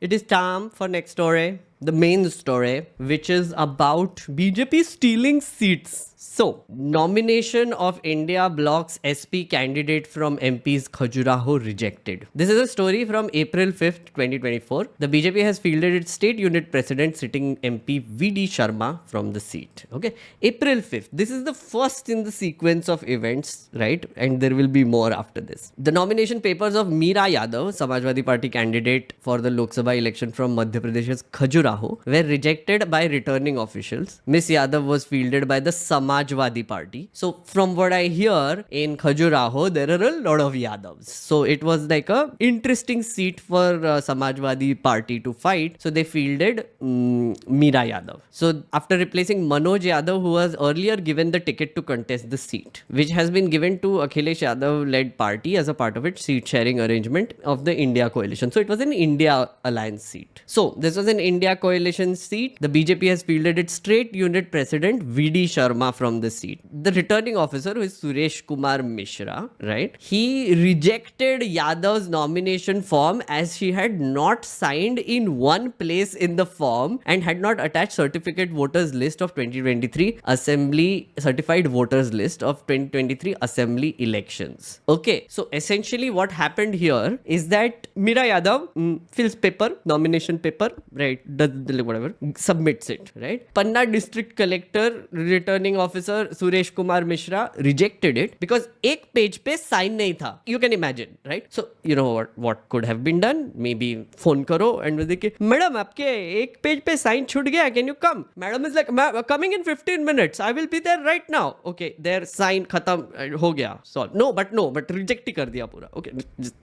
It is time for next story, the main story, which is about BJP stealing seats. So, nomination of India bloc's SP candidate from MP's Khajuraho rejected. This is a story from April 5th, 2024. The BJP has fielded its state unit president, sitting MP VD Sharma from the seat. Okay, April 5th. This is the first in the sequence of events, right? And there will be more after this. The nomination papers of Meera Yadav, Samajwadi Party candidate for the Lok Sabha election from Madhya Pradesh's Khajuraho, were rejected by returning officials. Miss Yadav was fielded by the Samajwadi Party. So, from what I hear, in Khajuraho, there are a lot of Yadavs. So, it was like a interesting seat for Samajwadi Party to fight. So, they fielded Meera Yadav. So, after replacing Manoj Yadav, who was earlier given the ticket to contest the seat, which has been given to Akhilesh Yadav-led party as a part of its seat-sharing arrangement of the India coalition. So, it was an India alliance seat. So, this was an India coalition seat. The BJP has fielded its state unit president, VD Sharma, from the seat. The returning officer, who is Suresh Kumar Mishra, right? He rejected Yadav's nomination form as she had not signed in one place in the form and had not attached certificate voters list of 2023 assembly certified voters list of 2023 assembly elections. Okay, so essentially what happened here is that Meera Yadav fills paper, nomination paper, right? Does whatever, submits it, right? Panna district collector, returning officer Suresh Kumar Mishra rejected it because एक page पे sign नहीं था. You can imagine, right? So you know what could have been done? Maybe phone करो and देखिए madam आपके एक page पे sign छूट गया. Can you come? Madam is like coming in 15 minutes. I will be there right now. Okay, their sign खत्म हो गया. Solve. No, but reject ही कर दिया पूरा. Okay,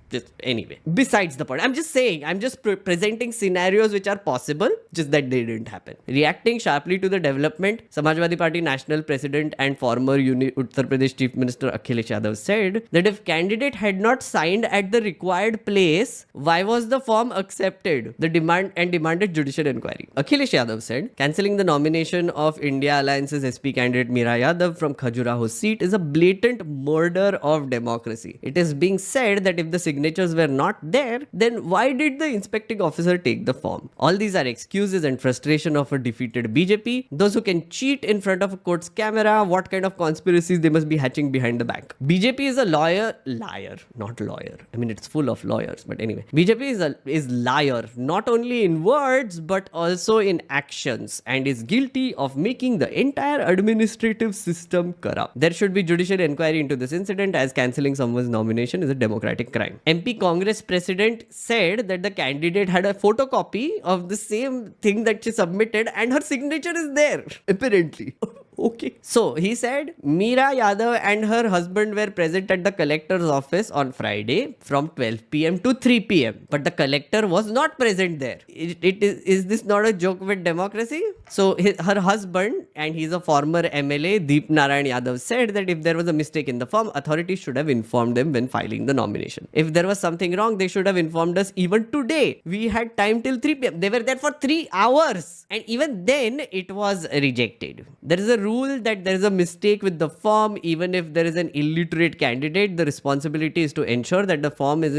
just anyway. Besides the point, I'm just saying, I'm just presenting scenarios which are possible, just that they didn't happen. Reacting sharply to the development, Samajwadi Party National President and former Uttar Pradesh Chief Minister Akhilesh Yadav said that if candidate had not signed at the required place, why was the form accepted? The demanded judicial inquiry. Akhilesh Yadav said, cancelling the nomination of India Alliance's SP candidate Meera Yadav from Khajuraho seat is a blatant murder of democracy. It is being said that if the signatures were not there, then why did the inspecting officer take the form? All these are excuses and frustration of a defeated BJP. Those who can cheat in front of a court's camera, what kind of conspiracies they must be hatching behind the back. BJP is a liar, not lawyer. I mean, it's full of lawyers, but anyway. BJP is liar, not only in words, but also in actions, and is guilty of making the entire administrative system corrupt. There should be judicial inquiry into this incident, as cancelling someone's nomination is a democratic crime. MP Congress president said that the candidate had a photocopy of the same thing that she submitted and her signature is there, apparently. Okay. So he said Meera Yadav and her husband were present at the collector's office on Friday from 12 p.m. to 3 p.m. But the collector was not present there. Is this not a joke with democracy? So her husband, and he's a former MLA, Deep Narayan Yadav, said that if there was a mistake in the form, authorities should have informed them when filing the nomination. If there was something wrong, they should have informed us even today. We had time till 3 p.m. They were there for 3 hours. And even then, it was rejected. There is a rule that there is a mistake with the form. Even if there is an illiterate candidate, the responsibility is to ensure that the form is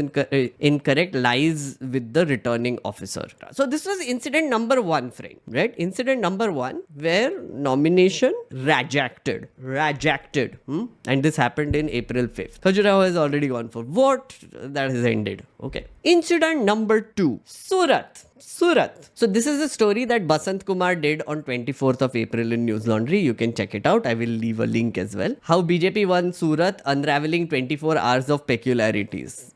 incorrect lies with the returning officer. So this was incident number 1, friend, right? Incident number 1 where nomination rejected. And this happened in April 5th. Khajuraho has already gone for vote. That has ended. Okay. Incident number 2, Surat. So this is a story that Basant Kumar did on 24th of April in News Laundry. You can check it out. I will leave a link as well. How BJP won Surat, unraveling 24 hours of peculiarities.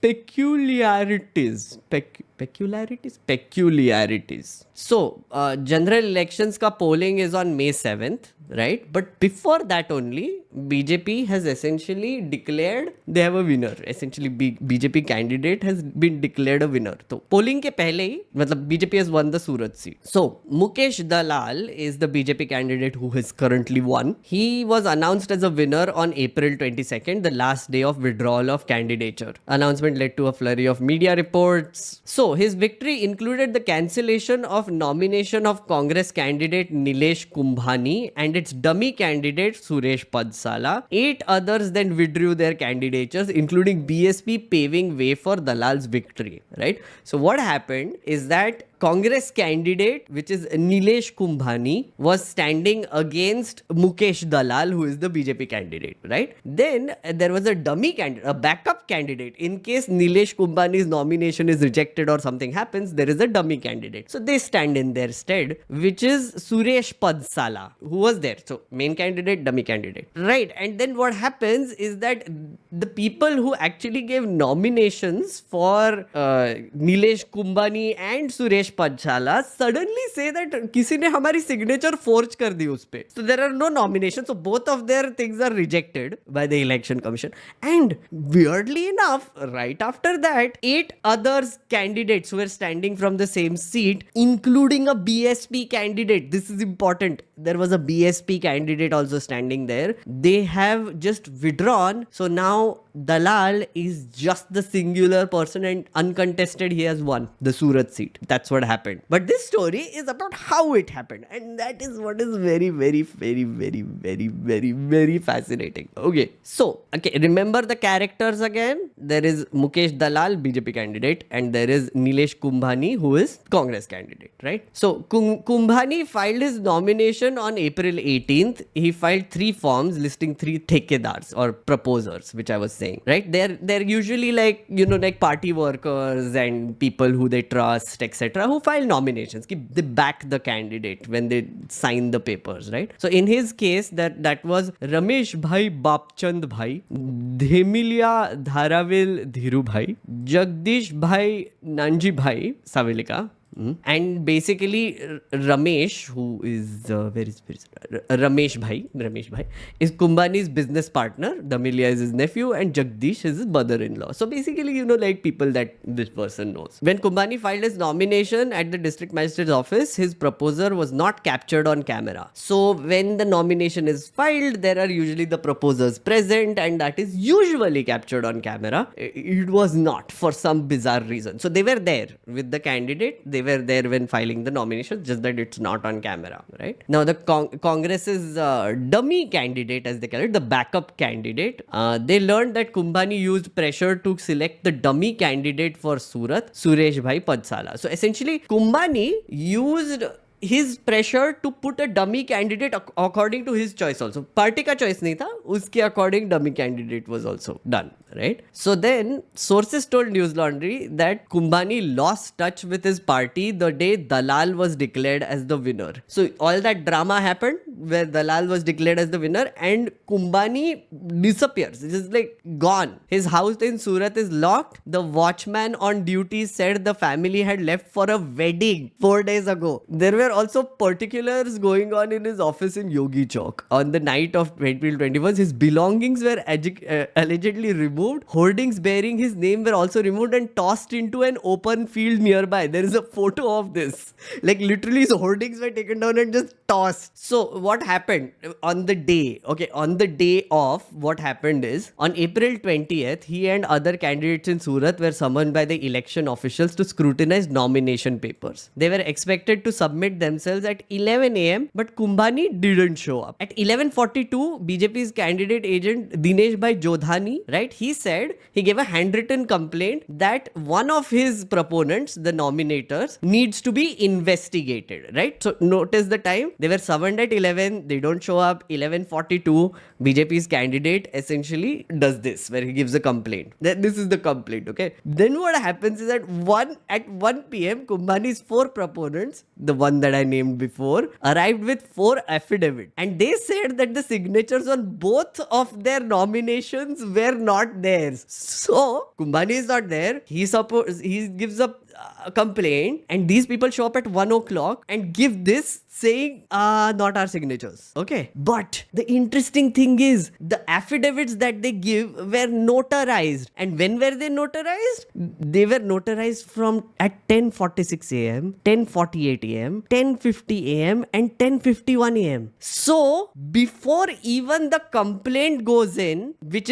So, general elections ka polling is on May 7th, right? But before that only, BJP has essentially declared they have a winner. Essentially, BJP candidate has been declared a winner. So, polling ke pehle hi, matlab BJP has won the Surat seat. So, Mukesh Dalal is the BJP candidate who has currently won. He was announced as a winner on April 22nd, the last day of withdrawal of candidature. Announcement led to a flurry of media reports. So, his victory included the cancellation of nomination of Congress candidate Nilesh Kumbhani and its dummy candidate Suresh Padsala. 8 others then withdrew their candidatures, including BSP, paving way for Dalal's victory, right? So what happened is that Congress candidate, which is Nilesh Kumbhani, was standing against Mukesh Dalal, who is the BJP candidate, right? Then there was a dummy candidate, a backup candidate. In case Nilesh Kumbhani's nomination is rejected or something happens, there is a dummy candidate. So they stand in their stead, which is Suresh Padsala, who was there. So main candidate, dummy candidate. Right. And then what happens is that the people who actually gave nominations for Nilesh Kumbhani and Suresh Padsala suddenly say that किसी ने हमारी signature forge कर दी उस पे. So there are no nominations. So both of their things are rejected by the election commission. And weirdly enough, right after that, 8 others candidates were standing from the same seat, including a BSP candidate. This is important. There was a BSP candidate also standing there. They have just withdrawn. So now Dalal is just the singular person and uncontested he has won the Surat seat. That's what happened. But this story is about how it happened. And that is what is very, very, very, very, very, very, very fascinating. Okay. So, remember the characters again. There is Mukesh Dalal, BJP candidate, and there is Nilesh Kumbhani, who is Congress candidate, right? So, Kumbhani filed his nomination on April 18th. He filed 3 forms listing 3 thekedars or proposers, which I was saying, right? They're usually like, like party workers and people who they trust, etc., who file nominations. They back the candidate when they sign the papers, right? So in his case, that was Ramesh Bhai Bapchand Bhai, Dhemilia Dharavil Dhiru Bhai, Jagdish Bhai Nanji Bhai Savelika. And basically Ramesh, who is Ramesh Bhai is Kumbhani's business partner. Dhemilia is his nephew and Jagdish is his mother-in-law. So basically, like people that this person knows. When Kumbhani filed his nomination at the district magistrate's office, his proposer was not captured on camera. So when the nomination is filed, there are usually the proposers present, and that is usually captured on camera. It was not, for some bizarre reason. So they were there with the candidate. They were there when filing the nomination, just that it's not on camera, right? Now the Congress's dummy candidate, as they call it, the backup candidate, they learned that Kumbhani used pressure to select the dummy candidate for Surat, Suresh Bhai Padsala. So essentially Kumbhani used his pressure to put a dummy candidate according to his choice also. Party ka choice nahi tha, uske according dummy candidate was also done, right? So then sources told News Laundry that Kumbhani lost touch with his party the day Dalal was declared as the winner. So all that drama happened where Dalal was declared as the winner and Kumbhani disappears. It's just like gone. His house in Surat is locked. The watchman on duty said the family had left for a wedding 4 days ago. There were also particulars going on in his office in Yogi Chowk. On the night of April 21st, his belongings were allegedly removed. Hoardings bearing his name were also removed and tossed into an open field nearby. There is a photo of this. Like literally his hoardings were taken down and just tossed. So what happened on the day? On the day of, what happened is on April 20th, he and other candidates in Surat were summoned by the election officials to scrutinize nomination papers. They were expected to submit themselves at 11 a.m. but Kumbhani didn't show up. At 11:42, BJP's candidate agent Dinesh Bhai Jodhani, right, he said he gave a handwritten complaint that one of his proponents, the nominators, needs to be investigated, right? So notice the time. They were summoned at 11, they don't show up. 11:42, BJP's candidate essentially does this, where he gives a complaint. This is the complaint, okay? Then what happens is that at 1 p.m, Kumbhani's 4 proponents, the one that I named before, arrived with 4 affidavits. And they said that the signatures on both of their nominations were not theirs. So, Kumbhani is not there. He gives a complaint, and these people show up at 1 o'clock and give this saying, not our signatures. Okay. But the interesting thing is, the affidavits that they give were notarized. And when were they notarized? They were notarized from at 10:46 a.m., 10:48 a.m., 10:50 a.m. and 10:51 a.m. So, before even the complaint goes in, which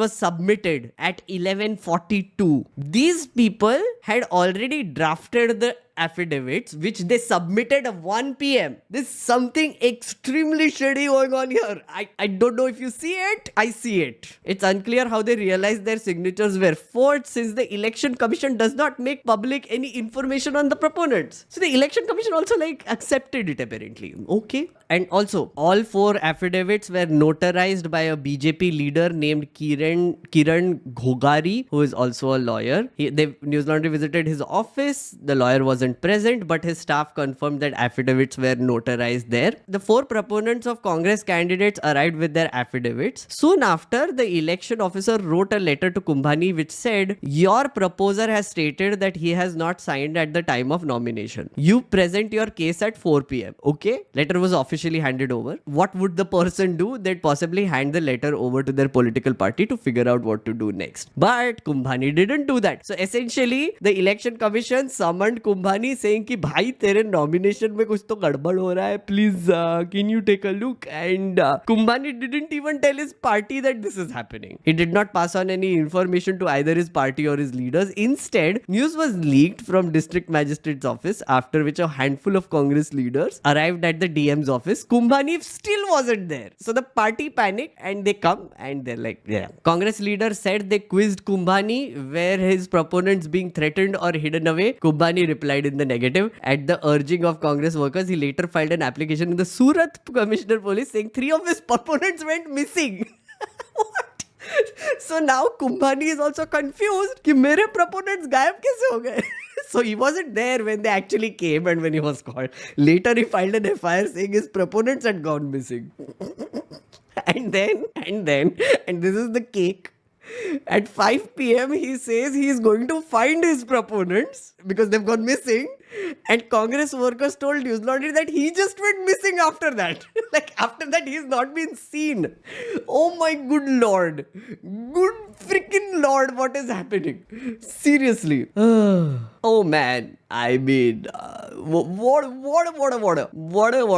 was submitted at 11:42, these people had already drafted the affidavits which they submitted at 1 p.m. There's something extremely shady going on here. I don't know if you see it. I see it. It's unclear how they realized their signatures were forged, since the election commission does not make public any information on the proponents. So the election commission also accepted it apparently. Okay. And also, all 4 affidavits were notarized by a BJP leader named Kiran Ghogari, who is also a lawyer. News Laundry visited his office. The lawyer wasn't present, but his staff confirmed that affidavits were notarized there. The 4 proponents of Congress candidates arrived with their affidavits. Soon after, the election officer wrote a letter to Kumbhani which said, "Your proposer has stated that he has not signed at the time of nomination. You present your case at 4 p.m. Okay? Letter was officially handed over. What would the person do? They'd possibly hand the letter over to their political party to figure out what to do next. But Kumbhani didn't do that. So essentially, the election commission summoned Kumbhani saying कि भाई तेरे nomination में कुछ तो गड़बड़ हो रहा है. Please, can you take a look? And Kumbhani didn't even tell his party that this is happening. He did not pass on any information to either his party or his leaders. Instead, news was leaked from district magistrate's office, after which a handful of Congress leaders arrived at the DM's office. Kumbhani still wasn't there. So the party panicked and they come and they're like, yeah. Congress leaders said they quizzed Kumbhani were his proponents being threatened or hidden away. Kumbhani replied in the negative. At the urging of Congress workers, he later filed an application in the Surat Commissioner Police saying 3 of his proponents went missing. What? So now Kumbhani is also confused कि मेरे proponents गायब कैसे हो गए? So he wasn't there when they actually came and when he was called. Later he filed an FIR saying his proponents had gone missing. And this is the cake. At 5 p.m. he says he is going to find his proponents because they've gone missing. And Congress workers told News Laundry that he just went missing after that. After that he's not been seen. Oh my good lord. Good freaking lord, what is happening? Seriously. Oh man. I mean, what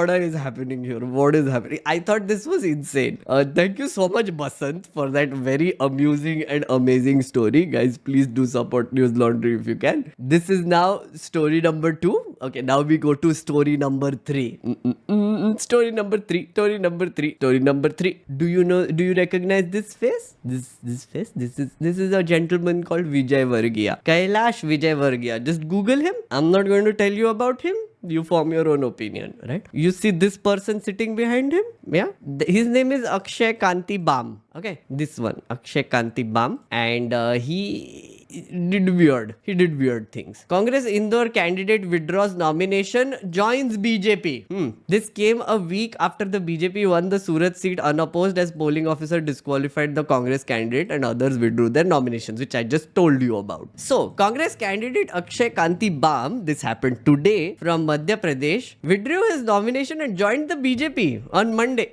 is happening here? What is happening? I thought this was insane. Thank you so much, Basant, for that very amusing and amazing story. Guys, please do support News Laundry if you can. This is now story number 2. Okay, now we go to story number 3. Story number 3. Do you recognize this face? This face? This is a gentleman called Vijay Vargiya. Kailash Vijay Vargiya. Just Google him. I'm not going to tell you about him. You form your own opinion, right? You see this person sitting behind him? Yeah. His name is Akshay Kanti Bam. Okay. This one. Akshay Kanti Bam. And he did weird things. Congress Indore candidate withdraws nomination, joins BJP. This came a week after the BJP won the Surat seat unopposed, as polling officer disqualified the Congress candidate and others withdrew their nominations, which I just told you about. So, Congress candidate Akshay Kanti Bam, this happened today, from Madhya Pradesh, withdrew his nomination and joined the BJP on Monday.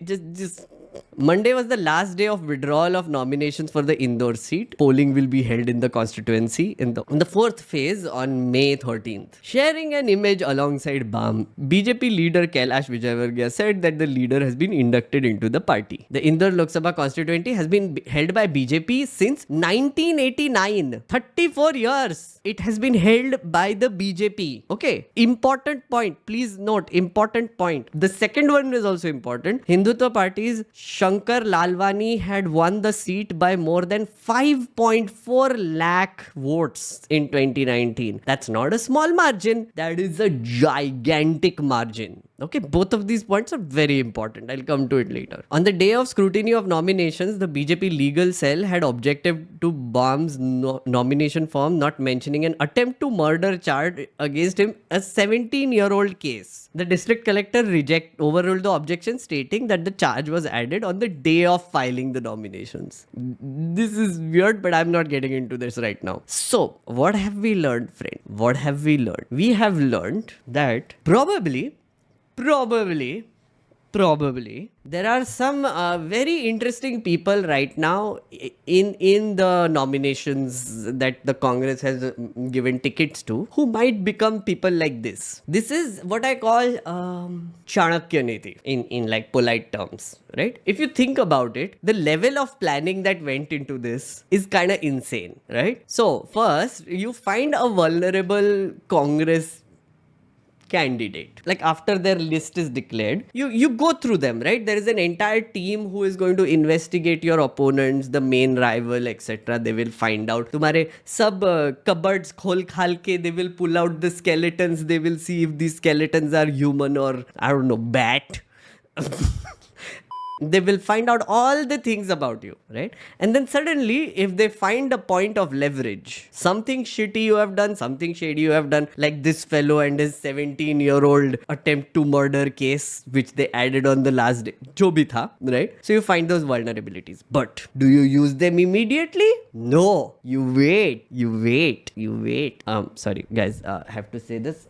Monday was the last day of withdrawal of nominations for the Indore seat. Polling will be held in the constituency in the 4th phase on May 13th. Sharing an image alongside Bam, BJP leader Kailash Vijayvargiya said that the leader has been inducted into the party. The Indore Lok Sabha constituency has been held by BJP since 1989. 34 years. It has been held by the BJP. Okay. Important point. Please note. Important point. The second one is also important. Hindutva parties Shankar Lalwani had won the seat by more than 5.4 lakh votes in 2019. That's not a small margin. That is a gigantic margin. Okay, both of these points are very important. I'll come to it later. On the day of scrutiny of nominations, the BJP legal cell had objected to Bam's nomination form not mentioning an attempt to murder charge against him, a 17-year-old case. The district collector overruled the objection, stating that the charge was added on the day of filing the nominations. This is weird, but I'm not getting into this right now. So, what have we learned, friend? What have we learned? We have learned that probably there are some very interesting people right now in the nominations that the Congress has given tickets to, who might become people like this. This is what I call Chanakya Niti in like polite terms, right? If you think about it, the level of planning that went into this is kind of insane, right? So first, you find a vulnerable Congress candidate. Like after their list is declared, you go through them, right? There is an entire team who is going to investigate your opponents, the main rival, etc. They will find out. तुम्हारे सब cupboards खोल खाल के, they will pull out the skeletons. They will see if these skeletons are human or, I don't know, bat. They will find out all the things about you, right? And then suddenly, if they find a point of leverage, something shitty you have done, something shady you have done, like this fellow and his 17-year-old attempt to murder case, which they added on the last day, jo bhi tha, right? So you find those vulnerabilities. But do you use them immediately? No. You wait. Sorry, guys, I have to say this.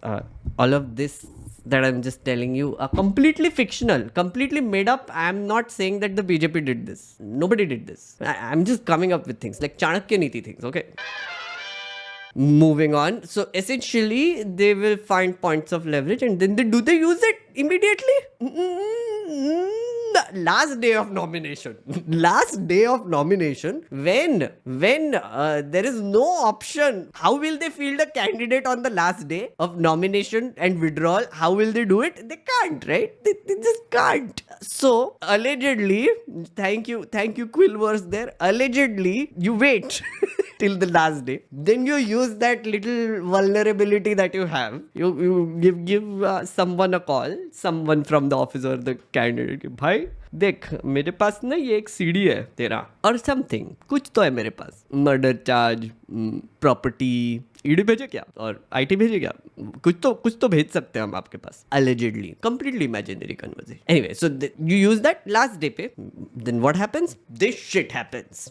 All of this that I'm just telling you are completely fictional, completely made up. I'm not saying that the BJP did this. Nobody did this. I'm just coming up with things like Chanakya Niti things, okay? Moving on. So essentially, they will find points of leverage and then they use it immediately? Last day of nomination. Last day of nomination. When there is no option, how will they field a candidate on the last day of nomination and withdrawal? How will they do it? They can't, right? They just can't. So allegedly, thank you Quillverse there. Allegedly, you wait till the last day. Then you use that little vulnerability that you have. You give someone a call, someone from the office or the candidate. भाई देख मेरे पास ना ये एक CD है तेरा और something कुछ तो है मेरे पास, मर्डर चार्ज, प्रॉपर्टी, ईडी भेजे क्या और आईटी भेजे क्या, कुछ तो भेज सकते हैं हम आपके पास. Allegedly, completely imaginary conversation. Anyway, so you use that last day पे. Then what happens? This shit happens.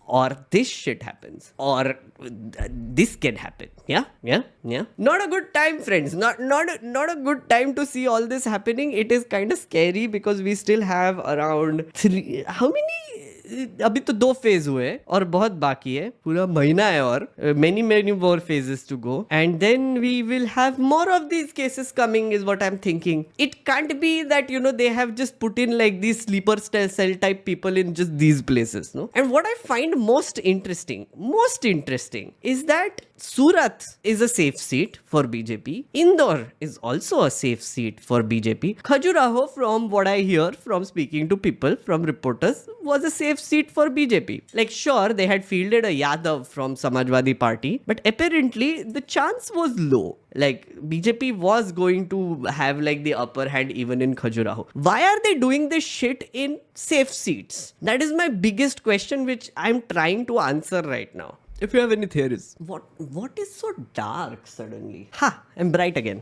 Or this shit happens. Or this can happen. Yeah. Not a good time, friends. Not a good time to see all this happening. It is kind of scary because we still have around how many? अभी तो 2 phase हुए और बहुत बाकी है, पूरा महीना है और many more phases to go, and then we will have more of these cases coming is what I'm thinking. It can't be that they have just put in like these sleeper cell type people in just these places, no? And what I find most interesting is that Surat is a safe seat for BJP. Indore is also a safe seat for BJP. Khajuraho, from what I hear from speaking to people, from reporters, was a safe seat for BJP. Like, sure, they had fielded a Yadav from Samajwadi Party, but apparently the chance was low. Like, BJP was going to have like the upper hand even in Khajuraho. Why are they doing this shit in safe seats? That is my biggest question, which I'm trying to answer right now. If you have any theories. What is so dark suddenly? I'm bright again.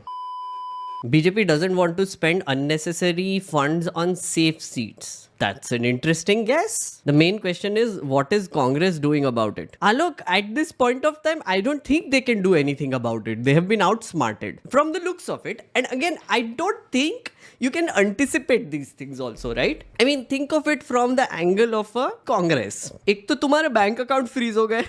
BJP doesn't want to spend unnecessary funds on safe seats. That's an interesting guess. The main question is, what is Congress doing about it? Alok, at this point of time, I don't think they can do anything about it. They have been outsmarted from the looks of it. And again, I don't think you can anticipate these things also, right? I mean, think of it from the angle of a Congress. एक तो तुम्हारे bank account freeze हो गए.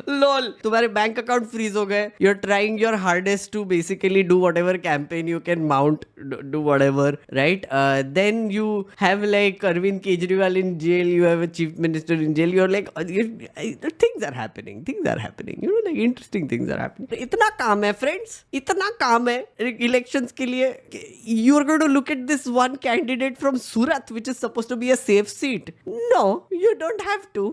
Lol, तुम्हारे bank account freeze हो गए. You are trying your hardest to basically do whatever campaign you can mount, do whatever, right? Then you have like Arvind Kejriwal in jail, you have a chief minister in jail, you are like things are happening, you know, like interesting things are happening. इतना काम है friends, इतना काम है elections के लिए. You are going to look at this one candidate from Surat which is supposed to be a safe seat. No, you don't have to.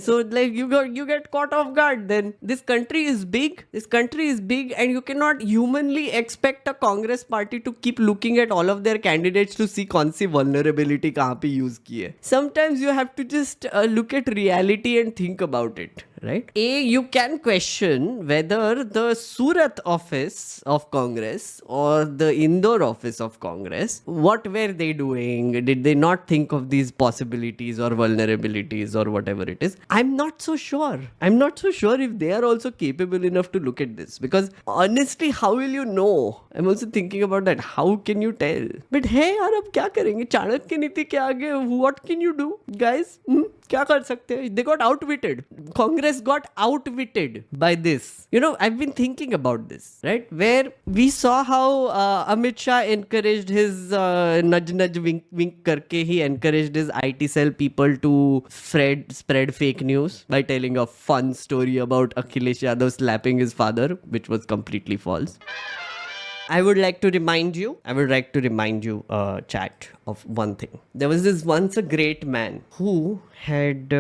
So like you get caught off guard. Then this country is big, and you cannot humanly expect a Congress party to keep looking at all of their candidates to see कौन सी vulnerability कहाँ पे use की है. Sometimes you have to just look at reality and think about it. Right? You can question whether the Surat office of Congress or the Indore office of Congress, what were they doing? Did they not think of these possibilities or vulnerabilities or whatever it is? I'm not so sure. If they are also capable enough to look at this. Because honestly, how will you know? I'm also thinking about that. How can you tell? But hey यार, अब क्या करेंगे? चाणक्य नीति के आगे what can you do? Guys, क्या कर सकते हैं? They got outwitted. Congress got outwitted by this. I've been thinking about this, right? Where we saw how Amit Shah encouraged his nudge wink wink karke he encouraged his IT cell people to spread fake news by telling a fun story about Akhilesh Yadav slapping his father, which was completely false. I would like to remind you, chat, of one thing. There was this once a great man who had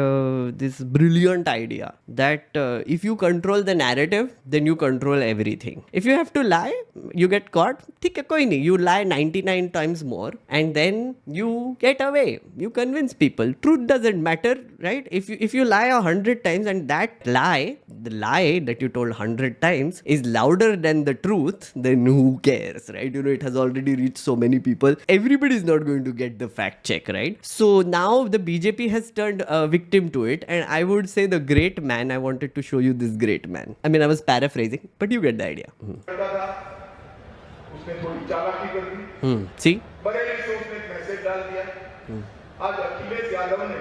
this brilliant idea that if you control the narrative, then you control everything. If you have to lie, you get caught. ठीक है, कोई नहीं. You lie 99 times more and then you get away. You convince people. Truth doesn't matter, right? If you lie 100 times and that lie, the lie that you told 100 times is louder than the truth, then who cares, right? It has already reached so many people. Everybody is not going to get the fact check, right? So now the BJP has turned a victim to it, and I would say the great man. I wanted to show you this great man. I mean, I was paraphrasing, but you get the idea. उसने थोड़ी चालाकी कर दी। See? Bareilly से उसने एक message डाल दिया। आज अखिलेश यादव ने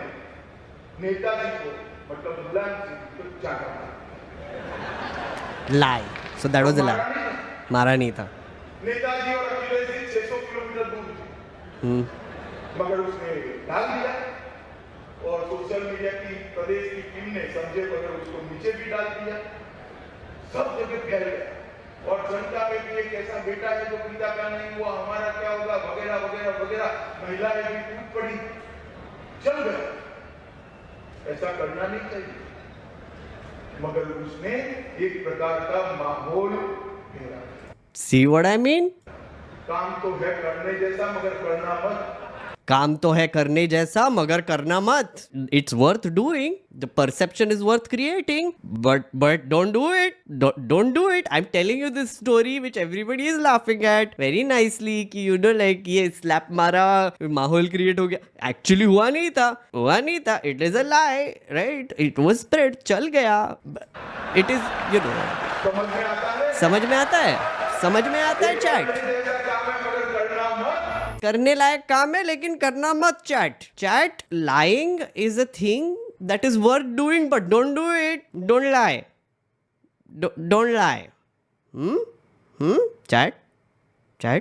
नेताजी को मतलब मुलायम सिंह को चाटा मारा। Lie. So that was a lie. मारा नहीं था। नेताजी और अखिलेश जी 600 किलोमीटर दूर थे। मगर उसने डाल दिया और सोशल मीडिया की प्रदेश की टीम ने समझे बगैर उसको नीचे भी डाल दिया। सब जगह फैल गया और जनता में भी एक ऐसा बेटा है जो पिता का नहीं हुआ, हमारा क्या होगा वगैरह वगैरह वगैरह, महिलाएं भी टूट पड़ी, चल गए। ऐसा करना नहीं चाहिए, मगर उसने एक प्रकार का माहौल घेरा। See what I mean? काम तो है करने जैसा मगर करना मत। काम तो है करने जैसा मगर करना मत. It's worth doing. The perception is worth creating. But don't do it. Don't do it. I'm telling you this story which everybody is laughing at very nicely कि like ये slap मारा माहौल create हो गया. Actually हुआ नहीं था. It is a lie, right? It was spread. चल गया. It is, समझ में आता है चैट. करने लायक काम है लेकिन करना मत chat. Lying is a thing that is worth doing, but don't do it. Don't lie. Don't lie. Chat,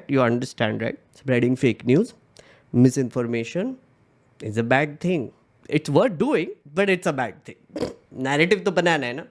you understand, right? Spreading fake news, misinformation is a bad thing. It's worth doing, but it's a bad thing. Narrative तो बनाना है ना.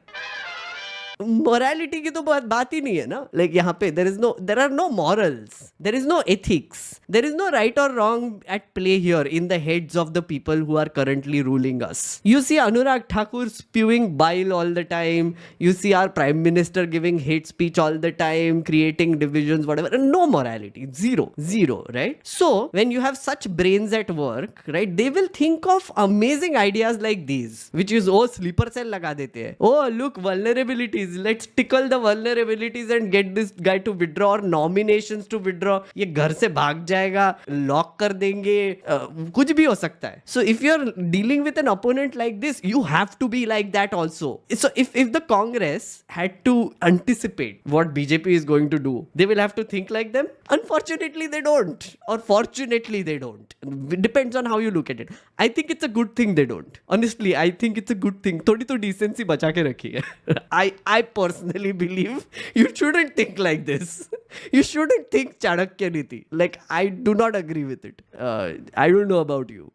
Morality की तो बात ही नहीं है ना. Like यहाँ पे there are no morals, there is no ethics, there is no right or wrong at play here in the heads of the people who are currently ruling us. You see Anurag Thakur spewing bile all the time. You see our prime minister giving hate speech all the time, creating divisions, whatever. No morality, zero, right? So when you have such brains at work, right, they will think of amazing ideas like these, which is sleeper cell लगा देते हैं. Look, vulnerabilities. Let's tickle the vulnerabilities and get this guy to withdraw or nominations to withdraw. ये घर से भाग जाएगा, lock कर देंगे, कुछ भी हो सकता है. So if you're dealing with an opponent like this, you have to be like that also. So if the Congress had to anticipate what BJP is going to do, they will have to think like them. Unfortunately, they don't. Or fortunately, they don't. It depends on how you look at it. I think it's a good thing they don't. Honestly, I think it's a good thing. थोड़ी तो decency बचा के रखी है. I personally believe you shouldn't think like this. You shouldn't think Chanakya Niti. Like, I do not agree with it. I don't know about you.